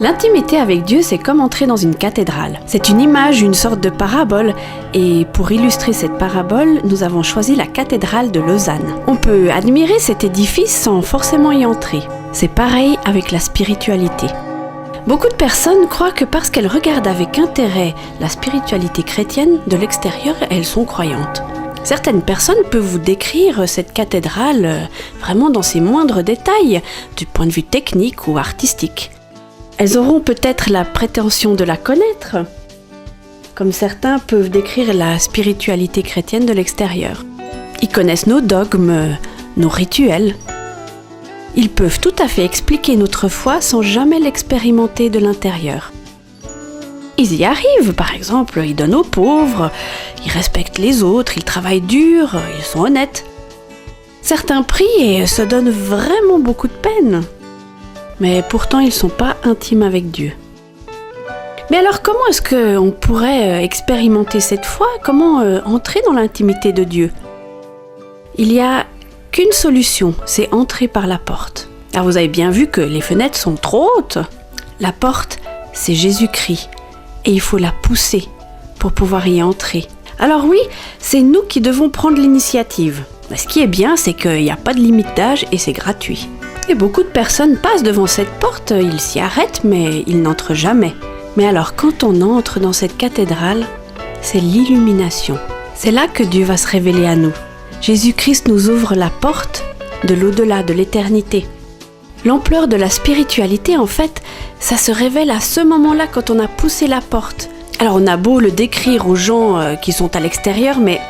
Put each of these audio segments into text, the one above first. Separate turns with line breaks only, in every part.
L'intimité avec Dieu, c'est comme entrer dans une cathédrale. C'est une image, une sorte de parabole. Et pour illustrer cette parabole, nous avons choisi la cathédrale de Lausanne. On peut admirer cet édifice sans forcément y entrer. C'est pareil avec la spiritualité. Beaucoup de personnes croient que parce qu'elles regardent avec intérêt la spiritualité chrétienne, de l'extérieur, elles sont croyantes. Certaines personnes peuvent vous décrire cette cathédrale vraiment dans ses moindres détails, du point de vue technique ou artistique. Elles auront peut-être la prétention de la connaître, comme certains peuvent décrire la spiritualité chrétienne de l'extérieur. Ils connaissent nos dogmes, nos rituels. Ils peuvent tout à fait expliquer notre foi sans jamais l'expérimenter de l'intérieur. Ils y arrivent, par exemple, ils donnent aux pauvres, ils respectent les autres, ils travaillent dur, ils sont honnêtes. Certains prient et se donnent vraiment beaucoup de peine. Mais pourtant, ils ne sont pas intimes avec Dieu. Mais alors, comment est-ce qu'on pourrait expérimenter cette foi? Comment entrer dans l'intimité de Dieu? Il n'y a qu'une solution, c'est entrer par la porte. Alors, vous avez bien vu que les fenêtres sont trop hautes. La porte, c'est Jésus-Christ. Et il faut la pousser pour pouvoir y entrer. Alors oui, c'est nous qui devons prendre l'initiative. Ce qui est bien, c'est qu'il n'y a pas de limite d'âge et c'est gratuit. Et beaucoup de personnes passent devant cette porte, ils s'y arrêtent, mais ils n'entrent jamais. Mais alors, quand on entre dans cette cathédrale, c'est l'illumination. C'est là que Dieu va se révéler à nous. Jésus-Christ nous ouvre la porte de l'au-delà, de l'éternité. L'ampleur de la spiritualité, en fait, ça se révèle à ce moment-là quand on a poussé la porte. Alors, on a beau le décrire aux gens qui sont à l'extérieur, mais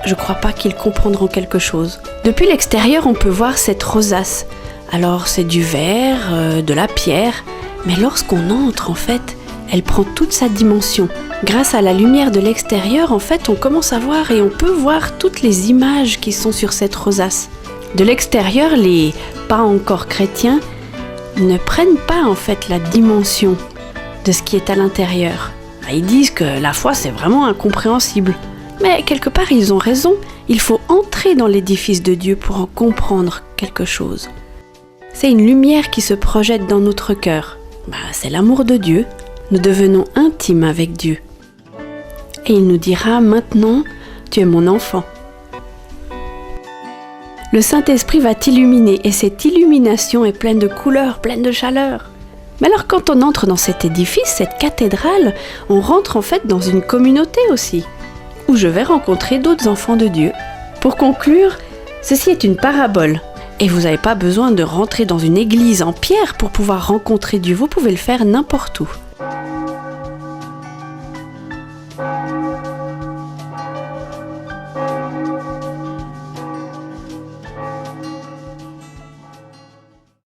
je crois pas qu'ils comprendront quelque chose. Depuis l'extérieur, on peut voir cette rosace. Alors c'est du verre, de la pierre, mais lorsqu'on entre en fait, elle prend toute sa dimension. Grâce à la lumière de l'extérieur, en fait, on commence à voir et on peut voir toutes les images qui sont sur cette rosace. De l'extérieur, les pas encore chrétiens ne prennent pas en fait la dimension de ce qui est à l'intérieur. Ils disent que la foi c'est vraiment incompréhensible. Mais quelque part ils ont raison, il faut entrer dans l'édifice de Dieu pour en comprendre quelque chose. C'est une lumière qui se projette dans notre cœur. C'est l'amour de Dieu. Nous devenons intimes avec Dieu. Et il nous dira, maintenant, tu es mon enfant. Le Saint-Esprit va t'illuminer et cette illumination est pleine de couleurs, pleine de chaleur. Mais alors quand on entre dans cet édifice, cette cathédrale, on rentre en fait dans une communauté aussi, où je vais rencontrer d'autres enfants de Dieu. Pour conclure, ceci est une parabole. Et vous n'avez pas besoin de rentrer dans une église en pierre pour pouvoir rencontrer Dieu, vous pouvez le faire n'importe où.